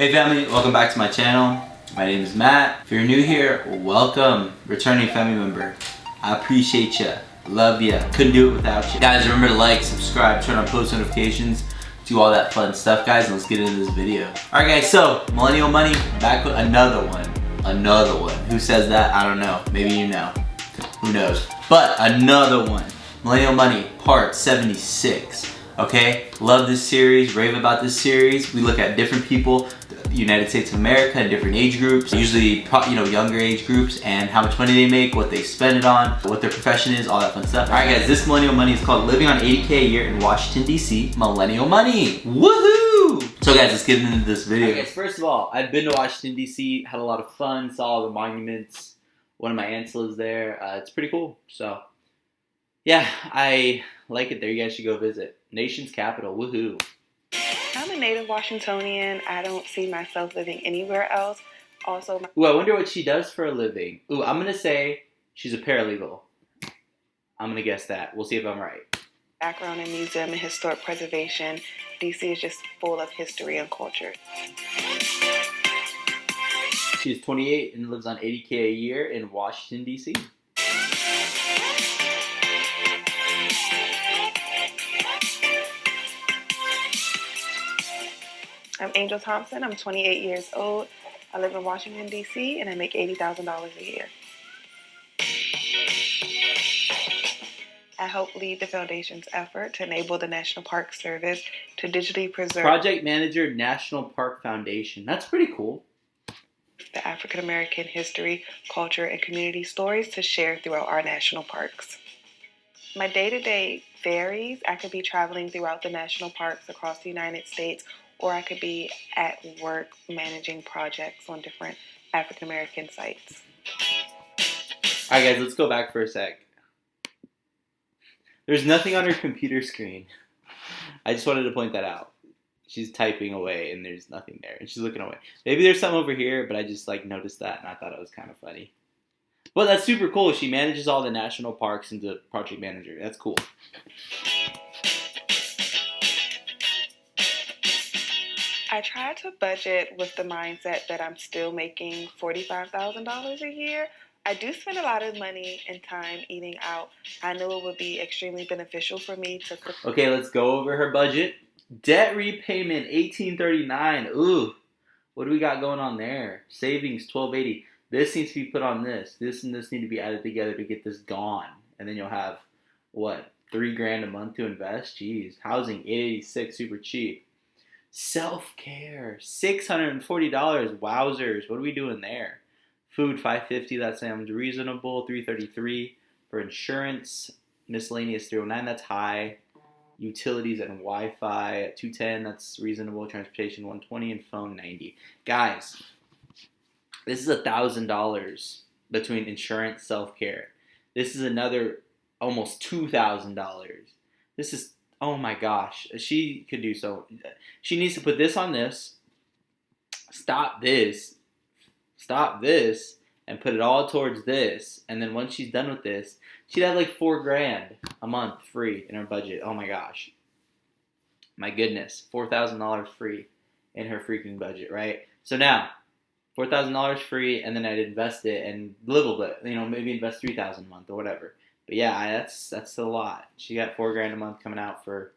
Hey family, welcome back to my channel. My name is Matt. If you're new here, welcome. Returning family member. I appreciate ya. Love ya. Couldn't do it without you. Guys, remember to like, subscribe, turn on post notifications, do all that fun stuff, guys, and let's get into this video. Alright guys, so Millennial Money, back with another one. Another one. Who says that? I don't know. Maybe you know. Who knows? But another one. Millennial Money, part 76. Okay? Love this series, rave about this series. We look at different people, the United States of America, in different age groups, usually younger age groups, and how much money they make, what they spend it on, what their profession is, all that fun stuff. Alright guys, this Millennial Money is called Living on $80K a Year in Washington, D.C. Millennial Money. Woohoo! So guys, let's get into this video. Alright guys, first of all, I've been to Washington, D.C., had a lot of fun, saw all the monuments. One of my aunts lives there. It's pretty cool. So, yeah, I like it there. You guys should go visit. Nation's capital. Woohoo. I'm a native Washingtonian. I don't see myself living anywhere else. Also, Ooh, I wonder what she does for a living. Ooh, I'm going to say she's a paralegal. I'm going to guess that. We'll see if I'm right. Background in museum and historic preservation. DC is just full of history and culture. She's 28 and lives on $80K a year in Washington, D.C. I'm Angel Thompson. I'm 28 years old. I live in Washington, D.C., and I make $80,000 a year. I help lead the Foundation's effort to enable the National Park Service to digitally preserve Project Manager, National Park Foundation. That's pretty cool. The African American history, culture, and community stories to share throughout our national parks. My day-to-day varies. I could be traveling throughout the national parks across the United States, or I could be at work managing projects on different African American sites. Alright guys, let's go back for a sec. There's nothing on her computer screen. I just wanted to point that out. She's typing away and there's nothing there. And she's looking away. Maybe there's something over here, but I just noticed that and I thought it was kind of funny. Well, that's super cool. She manages all the national parks into project manager. That's cool. I try to budget with the mindset that I'm still making $45,000 a year. I do spend a lot of money and time eating out. I know it would be extremely beneficial for me to cook. Okay, let's go over her budget. Debt repayment, $1,839. Ooh, what do we got going on there? Savings, $1,280. This needs to be put on this. This and this need to be added together to get this gone. And then you'll have, what, $3,000 a month to invest? Jeez. Housing, $886, super cheap. Self-care, $640. Wowzers, what are we doing there? Food, $550. That sounds reasonable. $333 for insurance. Miscellaneous, $309. That's high. Utilities and Wi-Fi at $210. That's reasonable. Transportation, $120, and phone, $90. Guys, this is $1,000 between insurance, self-care. This is another almost $2,000. This is, oh my gosh, she could do so. She needs to put this on this, stop this, and put it all towards this. And then once she's done with this, she'd have like $4,000 a month free in her budget. Oh my gosh. My goodness. $4,000 free in her freaking budget, right? So now, $4,000 free, and then I'd invest it and a little bit, maybe invest $3,000 a month or whatever. But yeah, that's a lot. She got $4,000 a month coming out for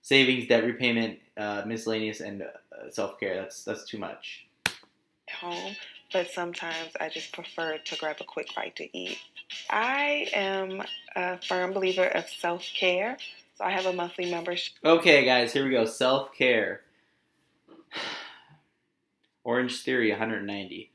savings, debt repayment, miscellaneous, and self-care. That's too much. Home, but sometimes I just prefer to grab a quick bite to eat. I am a firm believer of self-care, so I have a monthly membership. Okay, guys, here we go. Self-care. Orange Theory, $190.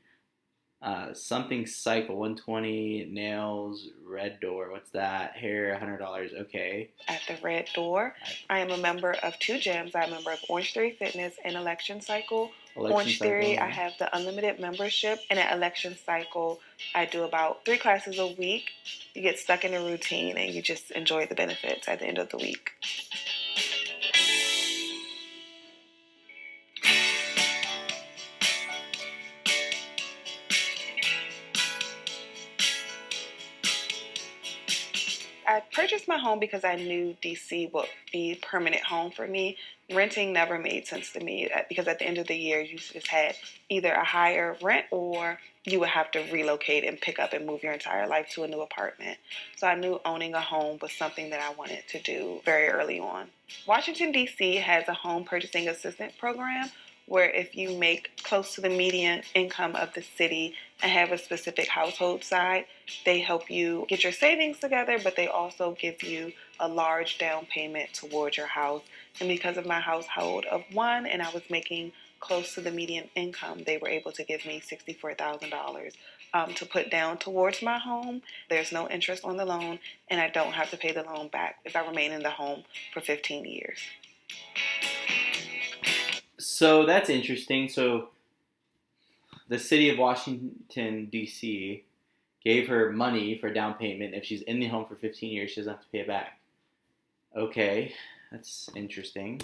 Something Cycle, $120. Nails, Red Door, what's that? Hair, $100. Okay. At the Red Door, I am a member of 2 gyms. I'm a member of Orange Theory Fitness and Election Cycle. Orange Theory, I have the unlimited membership, and at Election Cycle, I do about 3 classes a week. You get stuck in a routine, and you just enjoy the benefits at the end of the week. I purchased my home because I knew DC would be a permanent home for me. Renting never made sense to me because at the end of the year, you just had either a higher rent or you would have to relocate and pick up and move your entire life to a new apartment. So I knew owning a home was something that I wanted to do very early on. Washington, D.C. has a home purchasing assistance program where if you make close to the median income of the city and have a specific household size, they help you get your savings together, but they also give you a large down payment towards your house. And because of my household of one and I was making close to the median income, they were able to give me $64,000 to put down towards my home. There's no interest on the loan, and I don't have to pay the loan back if I remain in the home for 15 years. So that's interesting. So the city of Washington, D.C. gave her money for a down payment. If she's in the home for 15 years, she doesn't have to pay it back. Okay, that's interesting.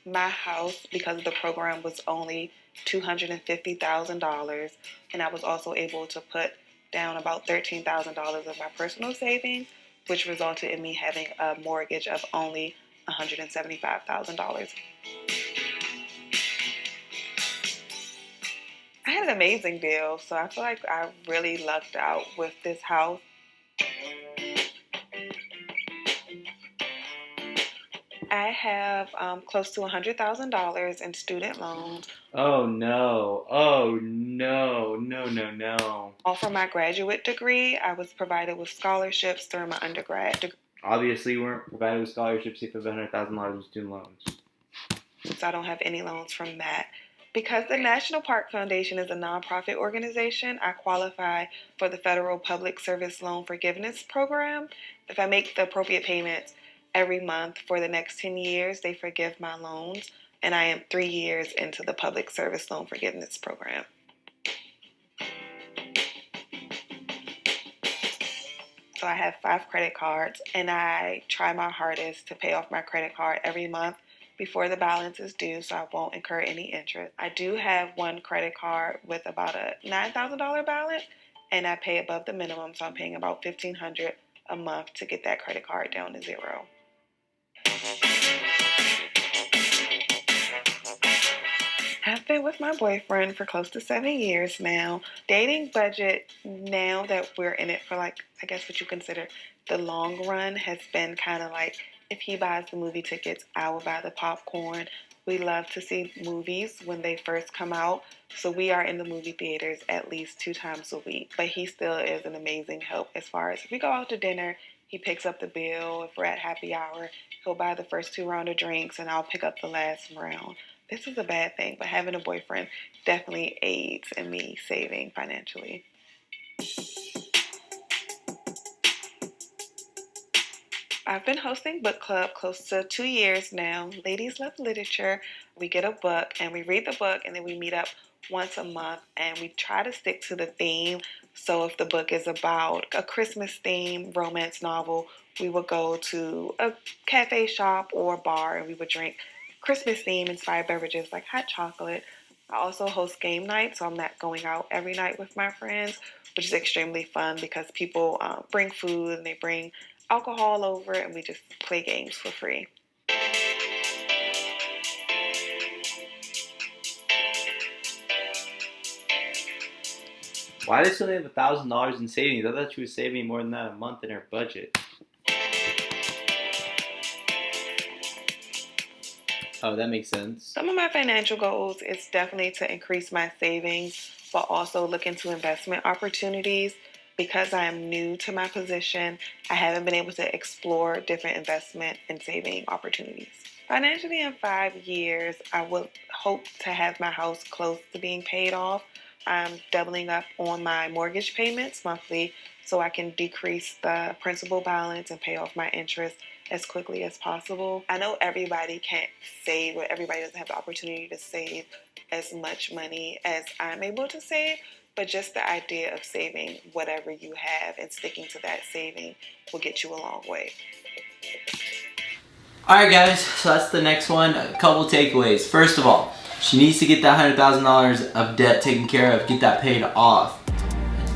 My house, because of the program, was only $250,000, and I was also able to put down about $13,000 of my personal savings, which resulted in me having a mortgage of only $175,000. I had an amazing deal, so I feel like I really lucked out with this house. I have close to $100,000 in student loans. Oh no. Oh no. No, no, no. All for my graduate degree. I was provided with scholarships during my undergrad degree. Obviously, you weren't provided with scholarships if you have $100,000 in student loans. So I don't have any loans from that. Because the National Park Foundation is a nonprofit organization, I qualify for the Federal Public Service Loan Forgiveness Program. If I make the appropriate payments every month for the next 10 years, they forgive my loans, and I am 3 years into the Public Service Loan Forgiveness Program. So I have 5 credit cards, and I try my hardest to pay off my credit card every month before the balance is due, so I won't incur any interest. I do have one credit card with about a $9,000 balance, and I pay above the minimum, so I'm paying about $1,500 a month to get that credit card down to zero. I've been with my boyfriend for close to 7 years now. Dating budget, now that we're in it for I guess what you consider the long run, has been kind of like, if he buys the movie tickets, I will buy the popcorn. We love to see movies when they first come out, so we are in the movie theaters at least 2 times a week. But he still is an amazing help as far as if we go out to dinner, he picks up the bill. If we're at happy hour, he'll buy the first 2 rounds of drinks and I'll pick up the last round. This is a bad thing, but having a boyfriend definitely aids in me saving financially. I've been hosting book club close to 2 years now. Ladies Love Literature. We get a book and we read the book, and then we meet up once a month and we try to stick to the theme. So if the book is about a Christmas theme romance novel, we would go to a cafe shop or bar and we would drink Christmas theme inspired beverages like hot chocolate. I also host game night, so I'm not going out every night with my friends, which is extremely fun because people bring food and they bring alcohol over and we just play games for free. Why does she only have $1,000 in savings? I thought she was saving more than that a month in her budget. Oh, that makes sense. Some of my financial goals is definitely to increase my savings, but also look into investment opportunities. Because I am new to my position, I haven't been able to explore different investment and saving opportunities. Financially, in 5 years, I would hope to have my house close to being paid off. I'm doubling up on my mortgage payments monthly so I can decrease the principal balance and pay off my interest as quickly as possible. I know everybody can't save, or everybody doesn't have the opportunity to save as much money as I'm able to save, but just the idea of saving whatever you have and sticking to that saving will get you a long way. Alright guys, so that's the next one. A couple takeaways. First of all, she needs to get that $100,000 of debt taken care of, get that paid off.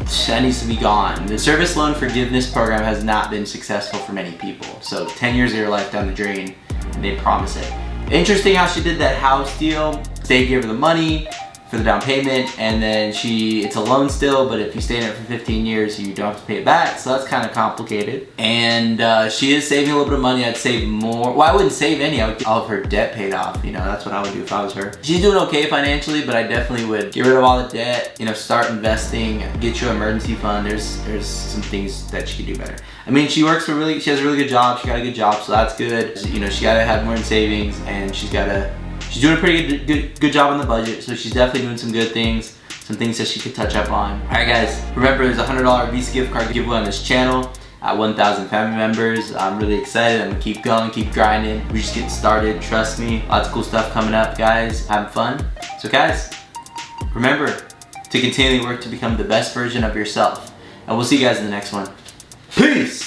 that needs to be gone. The service loan forgiveness program has not been successful for many people. So 10 years of your life down the drain, and they promise it. Interesting how she did that house deal. They gave her the money for the down payment, and then it's a loan still, but if you stay in it for 15 years, you don't have to pay it back, so that's kind of complicated. And she is saving a little bit of money. I'd save more. Well, I wouldn't save any. I would get all of her debt paid off. You know, that's what I would do if I was her. She's doing okay financially, but I definitely would get rid of all the debt, you know, start investing, get you an emergency fund. There's some things that she could do better. I mean, she has a really good job. She got a good job, so that's good. You know, she gotta have more in savings, and she's doing a pretty good job on the budget, so she's definitely doing some good things, some things that she could touch up on. All right, guys, remember there's a $100 Visa gift card giveaway on this channel at 1,000 family members. I'm really excited. I'm gonna keep going, keep grinding. We're just getting started, trust me. Lots of cool stuff coming up, guys. Having fun. So guys, remember to continually work to become the best version of yourself. And we'll see you guys in the next one. Peace!